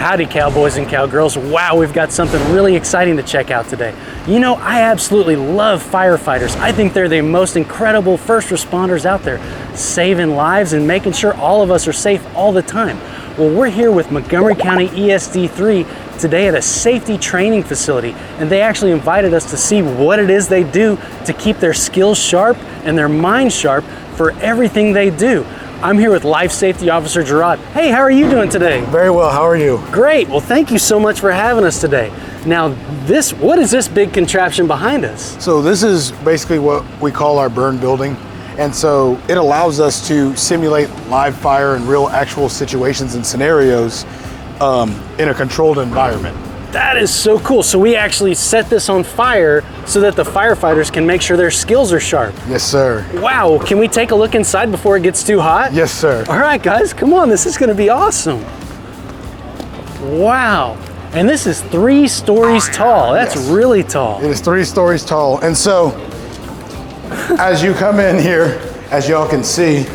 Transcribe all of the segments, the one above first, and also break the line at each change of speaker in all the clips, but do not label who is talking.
Howdy, cowboys and cowgirls. Wow, we've got something really exciting to check out today. You know, I absolutely love firefighters. I think they're the most incredible first responders out there, saving lives and making sure all of us are safe all the time. Well, we're here with Montgomery County ESD3 today at a safety training facility, and they actually invited us to see what it is they do to keep their skills sharp and their minds sharp for everything they do. I'm here with Life Safety Officer Gerard. Hey, how are you doing today?
Very well, how are you?
Great, well thank you so much for having us today. Now, what is this big contraption behind us?
So this is basically what we call our burn building. And so it allows us to simulate live fire in real actual situations and scenarios in a controlled environment.
That is so cool. So we actually set this on fire so that the firefighters can make sure their skills are sharp.
Yes, sir.
Wow, can we take a look inside before it gets too hot?
Yes, sir.
All right, guys, come on. This is gonna be awesome. Wow, and this is 3 stories tall. That's
Yes.
really tall.
It is 3 stories tall. And so as you come in here, as y'all can see,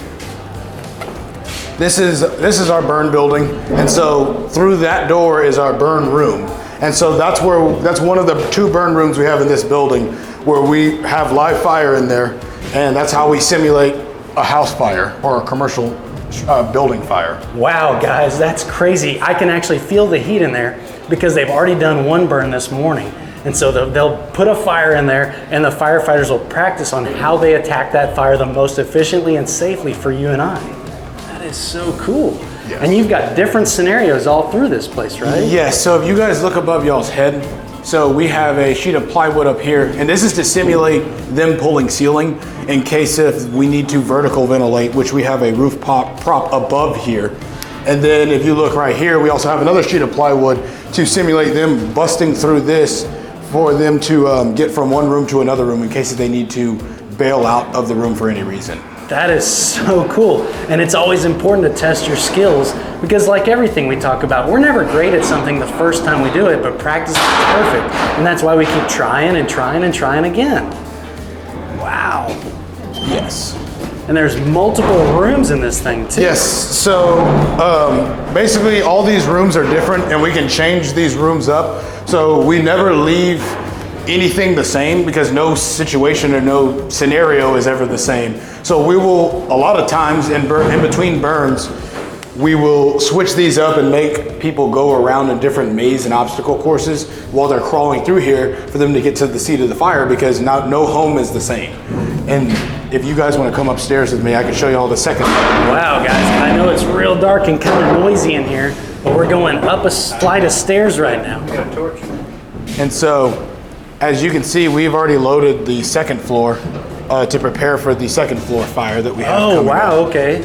this is our burn building. And so through that door is our burn room. And so that's one of the 2 burn rooms we have in this building, where we have live fire in there, and that's how we simulate a house fire or a commercial building fire.
Wow, guys, that's crazy. I can actually feel the heat in there because they've already done one burn this morning. And so they'll put a fire in there, and the firefighters will practice on how they attack that fire the most efficiently and safely for you and I. That is so cool.
Yes.
And you've got different scenarios all through this place, right?
Yes, so if you guys look above y'all's head, so we have a sheet of plywood up here, and this is to simulate them pulling ceiling in case if we need to vertical ventilate, which we have a roof prop above here. And then if you look right here, we also have another sheet of plywood to simulate them busting through this for them to get from one room to another room in case that they need to bail out of the room for any reason.
That is so cool. And it's always important to test your skills because like everything we talk about, we're never great at something the first time we do it, but practice is perfect. And that's why we keep trying and trying and trying again. Wow.
Yes.
And there's multiple rooms in this thing too.
Yes, so basically all these rooms are different and we can change these rooms up. So we never leave anything the same because no situation or no scenario is ever the same. So we will, a lot of times in between burns, we will switch these up and make people go around in different maze and obstacle courses while they're crawling through here for them to get to the seat of the fire because no home is the same. And if you guys want to come upstairs with me, I can show you all the second.
Wow, guys, I know it's real dark and kind of noisy in here, but we're going up a flight of stairs right now.
And so, as you can see, we've already loaded the second floor to prepare for the second floor fire that we have coming
wow,
up.
okay.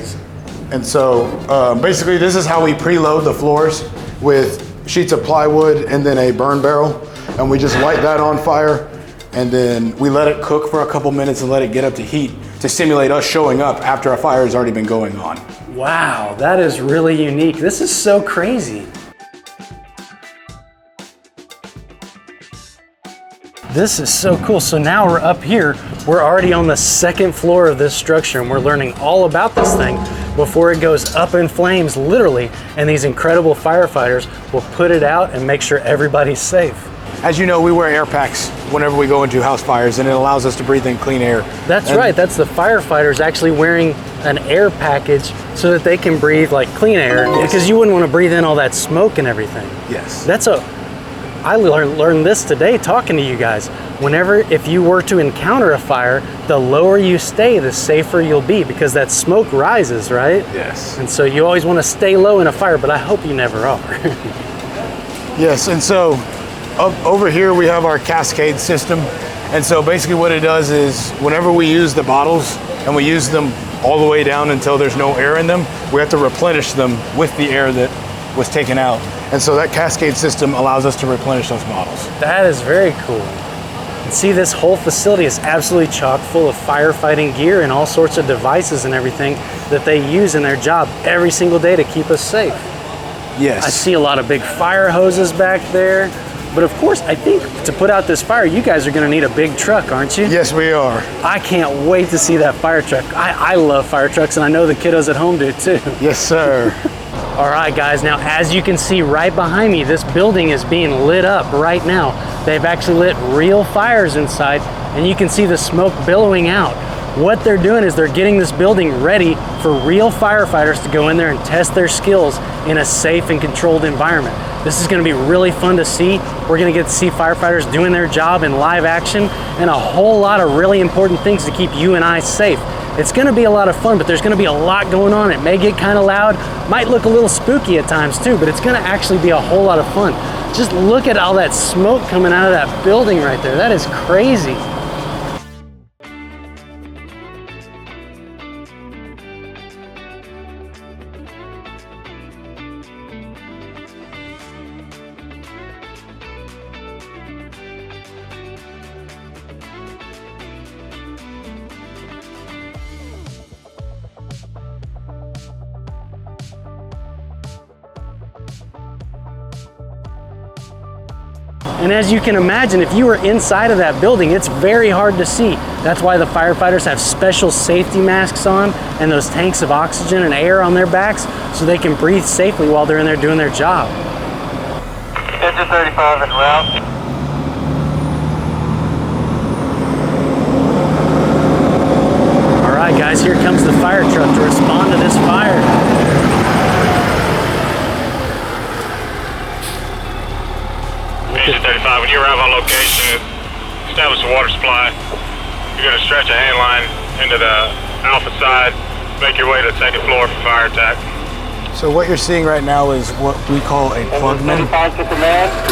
And so, basically, this is how we preload the floors with sheets of plywood and then a burn barrel. And we just light that on fire, and then we let it cook for a couple minutes and let it get up to heat to simulate us showing up after a fire has already been going on.
Wow, that is really unique. This is so crazy. This is so cool. So now we're up here. We're already on the second floor of this structure and we're learning all about this thing before it goes up in flames, literally. And these incredible firefighters will put it out and make sure everybody's safe.
As you know, we wear air packs whenever we go into house fires, and it allows us to breathe in clean air.
That's right. That's the firefighters actually wearing an air package so that they can breathe like clean air, because you wouldn't want to breathe in all that smoke and everything.
Yes.
I learned this today talking to you guys. If you were to encounter a fire, the lower you stay, the safer you'll be, because that smoke rises, right?
Yes.
And so you always want to stay low in a fire, but I hope you never are.
Yes, and so over here we have our cascade system. And so basically what it does is whenever we use the bottles and we use them all the way down until there's no air in them, we have to replenish them with the air that was taken out. And so that cascade system allows us to replenish those bottles.
That is very cool. And see, this whole facility is absolutely chock full of firefighting gear and all sorts of devices and everything that they use in their job every single day to keep us safe.
Yes.
I see a lot of big fire hoses back there. But of course, I think to put out this fire, you guys are gonna need a big truck, aren't you?
Yes, we are.
I can't wait to see that fire truck. I love fire trucks, and I know the kiddos at home do too.
Yes, sir.
All right, guys, now as you can see right behind me, this building is being lit up right now. They've actually lit real fires inside, and you can see the smoke billowing out. What they're doing is they're getting this building ready for real firefighters to go in there and test their skills in a safe and controlled environment. This is gonna be really fun to see. We're gonna get to see firefighters doing their job in live action and a whole lot of really important things to keep you and I safe. It's gonna be a lot of fun, but there's gonna be a lot going on. It may get kind of loud, might look a little spooky at times too, but it's gonna actually be a whole lot of fun. Just look at all that smoke coming out of that building right there. That is crazy. And as you can imagine, if you were inside of that building, it's very hard to see. That's why the firefighters have special safety masks on and those tanks of oxygen and air on their backs so they can breathe safely while they're in there doing their job.
Engine 35 en route.
All right, guys, here comes the fire truck to respond to this fire.
Engine 35, when you arrive on location, establish a water supply. You're going to stretch a hand line into the alpha side, make your way to the second floor for fire attack.
So what you're seeing right now is what we call a plugman.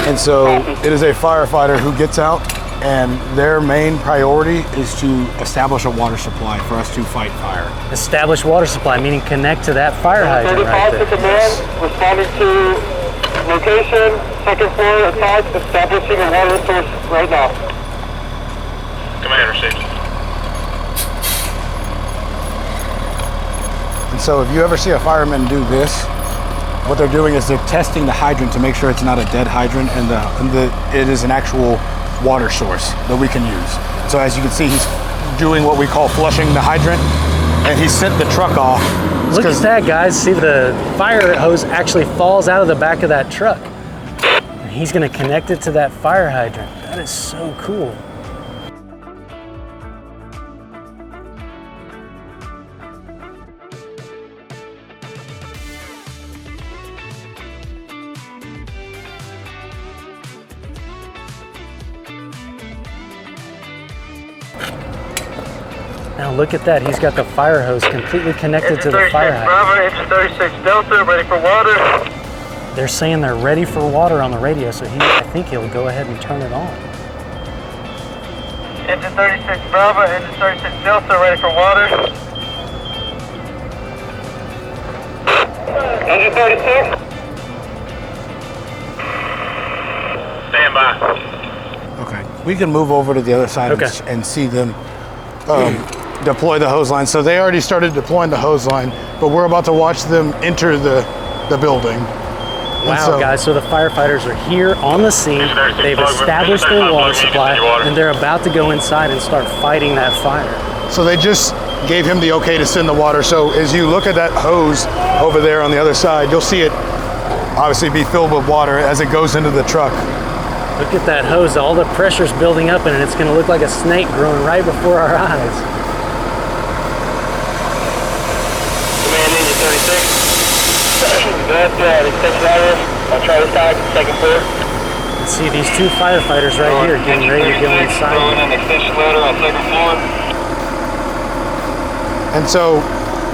And so it is a firefighter who gets out, and their main priority is to establish a water supply for us to fight fire.
Establish water supply, meaning connect to that fire hydrant right there.
Responding to location, second floor attack, establishing a water source right now. Command received.
And so if you ever see a fireman do this, what they're doing is they're testing the hydrant to make sure it's not a dead hydrant and it is an actual water source that we can use. So as you can see, he's doing what we call flushing the hydrant, and he sent the truck off.
Look at that, guys. See, the fire hose actually falls out of the back of that truck. And he's gonna connect it to that fire hydrant. That is so cool. Now look at that, he's got the fire hose completely connected to the fire hydrant.
Bravo, engine 36 Delta, ready for water.
They're saying they're ready for water on the radio, so I think he'll go ahead and turn it on.
Engine 36 Bravo, engine 36 Delta, ready for water. Engine 36. Stand by.
Okay, we can move over to the other side and see them deploy the hose line. So they already started deploying the hose line, but we're about to watch them enter the building.
Wow, guys, so the firefighters are here on the scene. They've established their water supply, and they're about to go inside and start fighting that fire.
So they just gave him the okay to send the water. So as you look at that hose over there on the other side, you'll see it obviously be filled with water as it goes into the truck.
Look at that hose, all the pressure's building up in it. It's gonna look like a snake growing right before our eyes.
Command engine 36. Good, extension ladder. I'll try this side, second floor.
See these two firefighters right here getting ready to go inside.
Throwing an extension ladder on second floor.
And so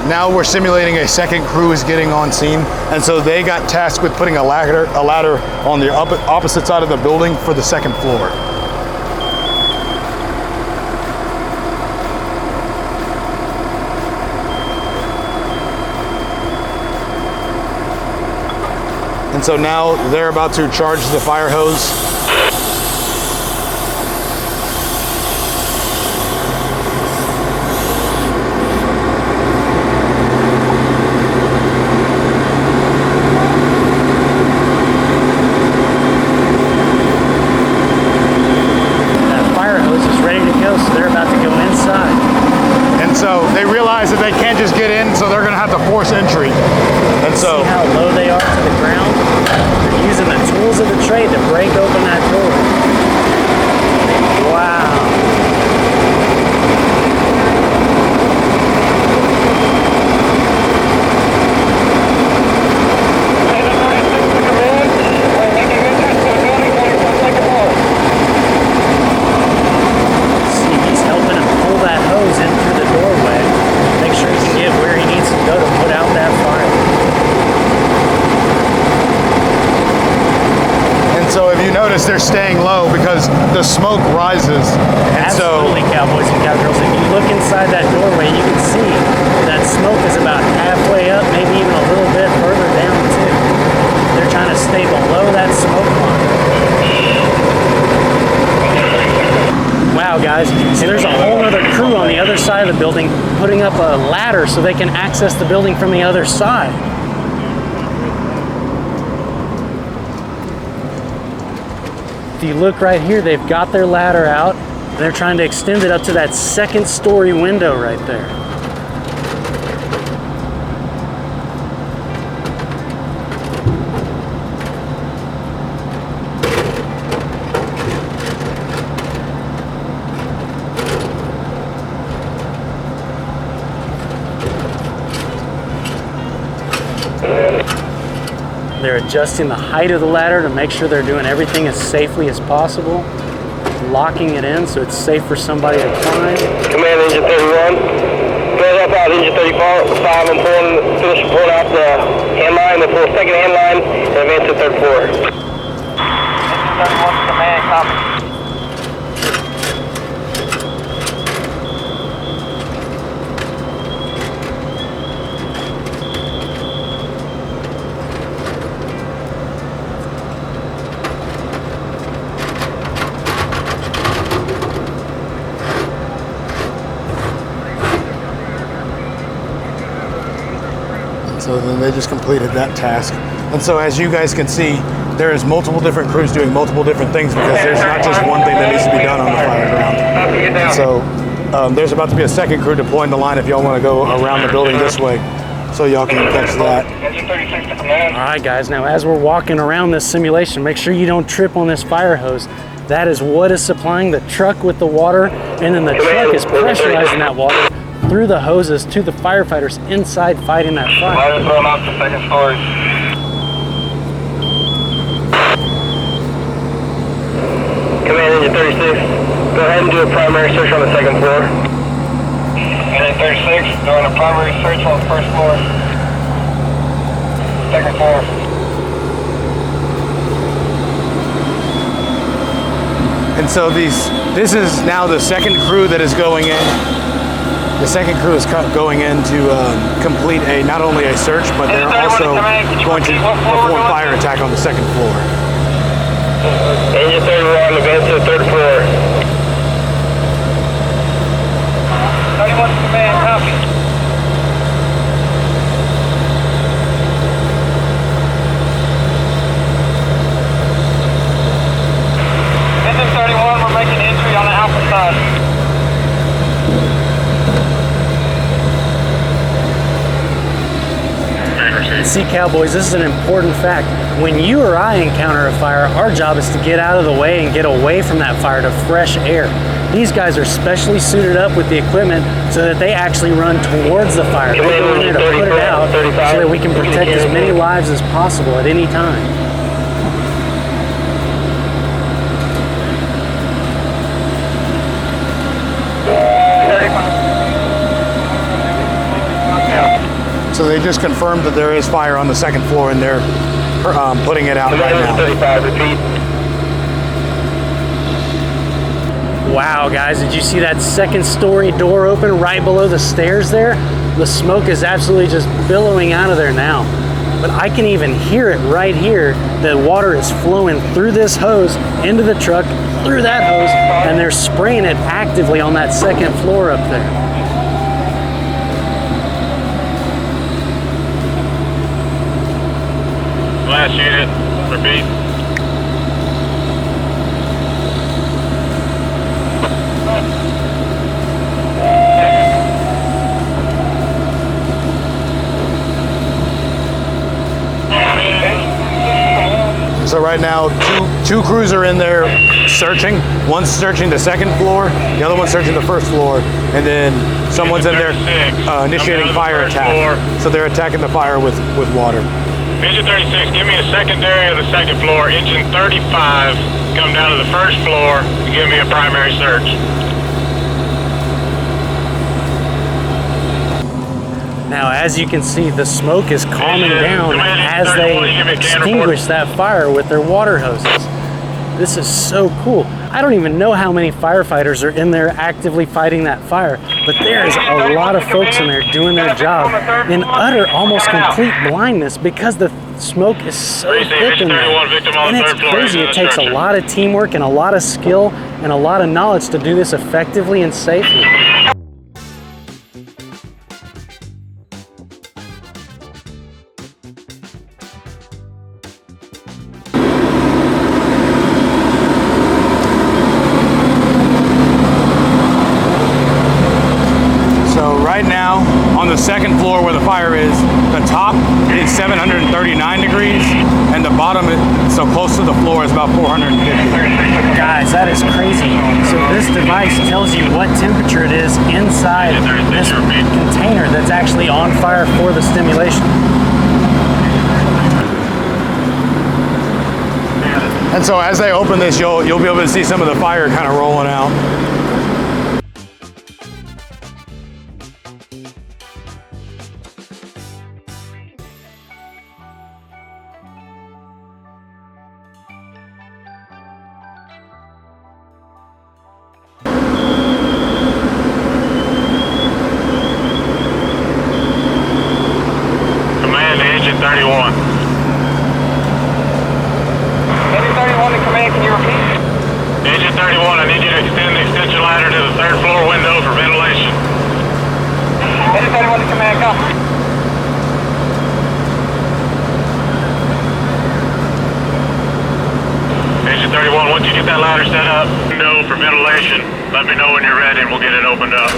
now we're simulating a second crew is getting on scene. And so they got tasked with putting a ladder on the opposite side of the building for the second floor. And so now they're about to charge the fire hose.
That fire hose is ready to go, so they're about to go inside.
And so they realize that they can't just get in, so they're gonna have to force entry. And so
See how low they
as they're staying low because the smoke rises. And
Absolutely, cowboys and cowgirls. If you look inside that doorway, you can see that smoke is about halfway up, maybe even a little bit further down too. They're trying to stay below that smoke line. Wow, guys. So there's a whole other crew on the other side of the building putting up a ladder so they can access the building from the other side. If you look right here, they've got their ladder out. They're trying to extend it up to that second story window right there. They're adjusting the height of the ladder to make sure they're doing everything as safely as possible, locking it in so it's safe for somebody to climb.
Command engine 31. Go up out engine 35 and finish pulling out the hand line, the full second hand line, and advance to third floor. Engine 31 command, copy.
So then they just completed that task. And so as you guys can see, there is multiple different crews doing multiple different things because there's not just one thing that needs to be done on the fire ground. And so there's about to be a second crew deploying the line if y'all want to go around the building this way so y'all can catch that.
All right, guys, now as we're walking around this simulation, make sure you don't trip on this fire hose. That is what is supplying the truck with the water, and then the truck is pressurizing that water through the hoses to the firefighters inside fighting that fire.
Might as well out the second story. Command engine 36. Go ahead and do a primary search on the second floor. Engine 36, doing a primary search on the first floor. Second floor.
And so this is now the second crew that is going in. The second crew is going in to complete not only a search, but they're also going to perform fire attack on the second floor.
Engine 31, advance to the third floor. 31 command, copy. Engine 31, we're making entry on the alpha side.
See, cowboys, this is an important fact. When you or I encounter a fire, our job is to get out of the way and get away from that fire to fresh air. These guys are specially suited up with the equipment so that they actually run towards the fire. They go in there to put it out so that we can protect as many lives as possible at any time.
So they just confirmed that there is fire on the second floor and they're putting it out right now.
35, repeat.
Wow, guys, did you see that second story door open right below the stairs there? The smoke is absolutely just billowing out of there now. But I can even hear it right here. The water is flowing through this hose into the truck, through that hose, and they're spraying it actively on that second floor up there.
Last unit, repeat.
So right now, two crews are in there searching. One's searching the second floor, the other one's searching the first floor, and then someone's in there initiating fire attack. So they're attacking the fire with water.
Engine 36, give me a secondary of the second floor. Engine 35, come down to the first floor and give me a primary search.
Now, as you can see, the smoke is calming down as they extinguish that fire with their water hoses. This is so cool. I don't even know how many firefighters are in there actively fighting that fire, but there is a lot of folks in there doing their job in utter, almost complete blindness because the smoke is so thick in there. And it's crazy. It takes a lot of teamwork and a lot of skill and a lot of knowledge to do this effectively and safely.
Right now, on the second floor where the fire is, the top is 739 degrees, and the bottom, so close to the floor, is about 450.
Guys, that is crazy. So this device tells you what temperature it is inside this container that's actually on fire for the stimulation.
And so as they open this, you'll be able to see some of the fire kind of rolling out.
Command to Engine 31.
Engine 31 to command, can you repeat?
Engine 31, I need you to extend the extension ladder to the third floor window for ventilation.
Engine 31 to command, come.
Engine 31, once you get that ladder set up, window for ventilation, let me know when you're ready and we'll get it opened up.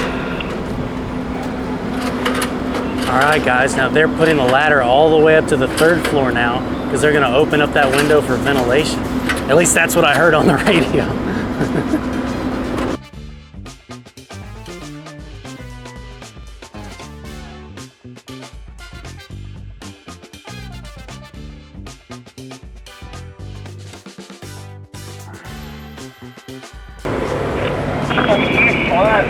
All right, guys, now they're putting the ladder all the way up to the third floor now because they're going to open up that window for ventilation. At least that's what I heard on the radio.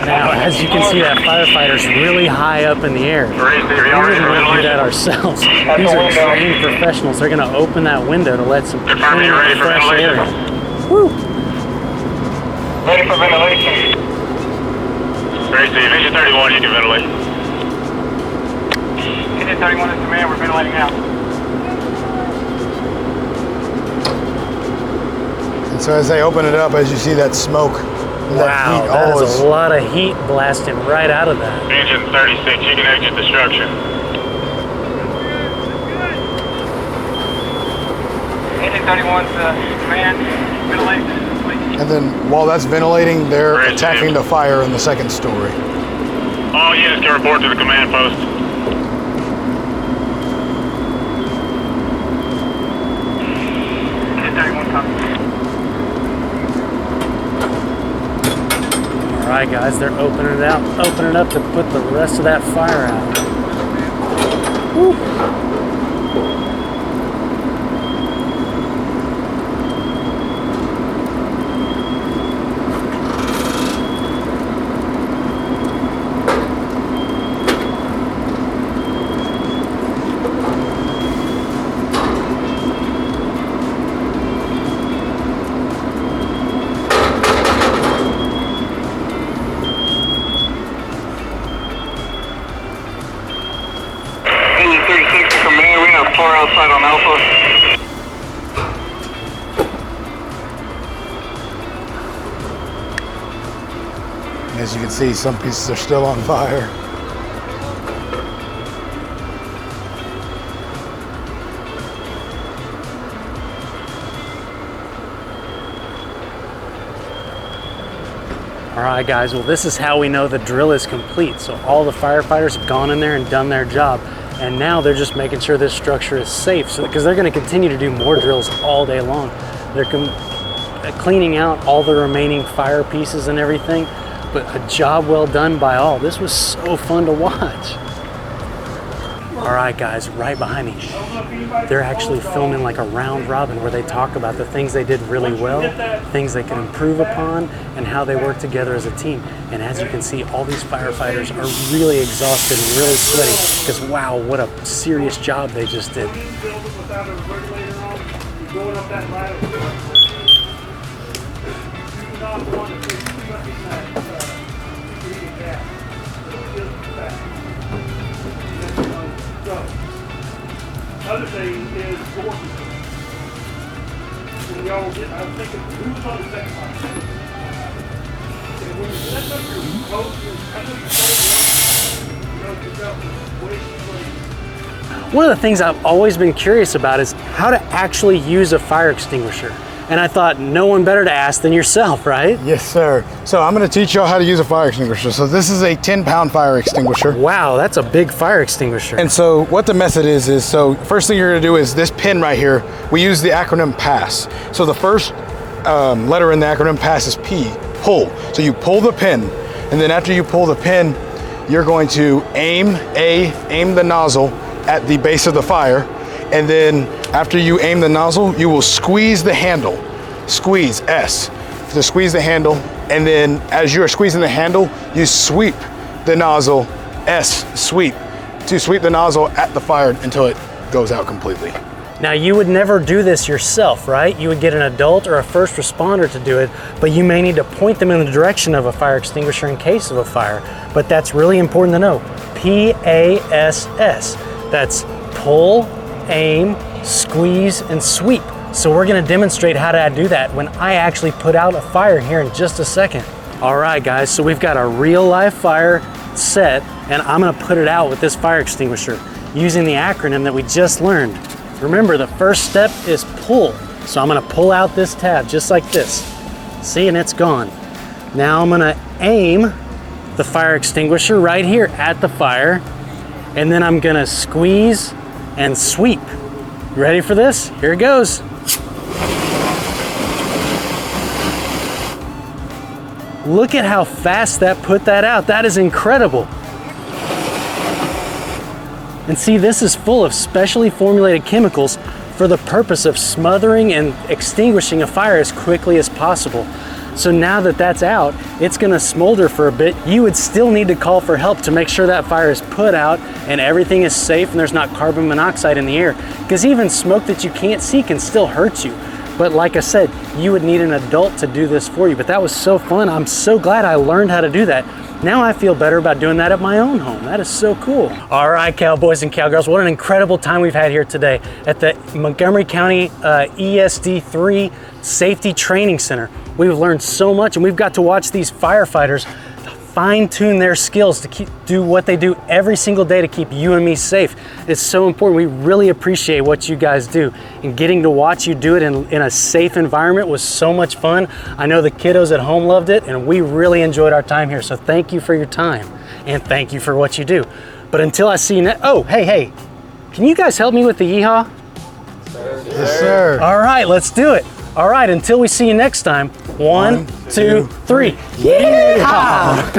Now, as you can see, that firefighter's really high up in the air. We wouldn't want to do that ourselves. These are trained professionals. They're going to open that window to let some clean, fresh air in. Woo!
Ready for ventilation.
Gracie, Engine 31, you can ventilate.
Engine 31 to command, we're ventilating now.
And so as they open it up, as you see that smoke,
Wow, that is a lot of heat blasting right out of that.
Engine 36, you can exit the structure.
Engine 31 to command, ventilation.
And then while that's ventilating, they're
Great,
attacking
Jim.
the fire in the second story.
All units can report to the command post.
Engine 31 copy.
All right, guys, they're opening it up to put the rest of that fire out. Woo.
Outside on Alpha.
As you can see, some pieces are still on fire.
All right, guys, well, this is how we know the drill is complete. So all the firefighters have gone in there and done their job. And now they're just making sure this structure is safe, so because they're going to continue to do more drills all day long. They're cleaning out all the remaining fire pieces and everything, but a job well done by all. This was so fun to watch. All right, guys, right behind me, they're actually filming like a round robin where they talk about the things they did really well, things they can improve upon, and how they work together as a team. And as you can see, all these firefighters are really exhausted and really sweaty because, wow, what a serious job they just did. not the one that's stuck in that superheated gas. It'll get back. So, other thing is door control. When y'all get, I was thinking, who was on the second line? And when you set up your post, I know you told yourself way too late. One of the things I've always been curious about is how to actually use a fire extinguisher. And I thought no one better to ask than yourself, right?
Yes, sir. So I'm going to teach y'all how to use a fire extinguisher. So this is a 10-pound fire extinguisher.
Wow, that's a big fire extinguisher.
And so what the method is so first thing you're going to do is this pin right here, we use the acronym PASS. So the first letter in the acronym PASS is P, pull. So you pull the pin, and then after you pull the pin, you're going to aim the nozzle at the base of the fire, and then after you aim the nozzle, you will squeeze the handle. Squeeze, S, to squeeze the handle, and then as you're squeezing the handle, you sweep the nozzle, S, sweep, to sweep the nozzle at the fire until it goes out completely.
Now you would never do this yourself, right? You would get an adult or a first responder to do it, but you may need to point them in the direction of a fire extinguisher in case of a fire. But that's really important to know. PASS. That's pull, aim, squeeze, and sweep. So we're gonna demonstrate how to do that when I actually put out a fire here in just a second. All right, guys, so we've got a real life fire set, and I'm gonna put it out with this fire extinguisher using the acronym that we just learned. Remember, the first step is pull. So I'm gonna pull out this tab just like this. See, and it's gone. Now I'm gonna aim the fire extinguisher right here at the fire, and then I'm gonna squeeze and sweep. Ready for this? Here it goes. Look at how fast that put that out. That is incredible. And see, this is full of specially formulated chemicals for the purpose of smothering and extinguishing a fire as quickly as possible. So now that that's out, it's gonna smolder for a bit. You would still need to call for help to make sure that fire is put out and everything is safe and there's not carbon monoxide in the air. Because even smoke that you can't see can still hurt you. But like I said, you would need an adult to do this for you. But that was so fun. I'm so glad I learned how to do that. Now I feel better about doing that at my own home. That is so cool. All right, cowboys and cowgirls, what an incredible time we've had here today at the Montgomery County ESD3 Safety Training Center. We've learned so much, and we've got to watch these firefighters fine-tune their skills to do what they do every single day to keep you and me safe. It's so important. We really appreciate what you guys do, and getting to watch you do it in a safe environment was so much fun. I know the kiddos at home loved it, and we really enjoyed our time here. So thank you for your time, and thank you for what you do. But until I see you next, oh, hey, can you guys help me with the yeehaw?
Yes, sir.
All right, let's do it. All right, until we see you next time. 1, 2, 3. Yeehaw!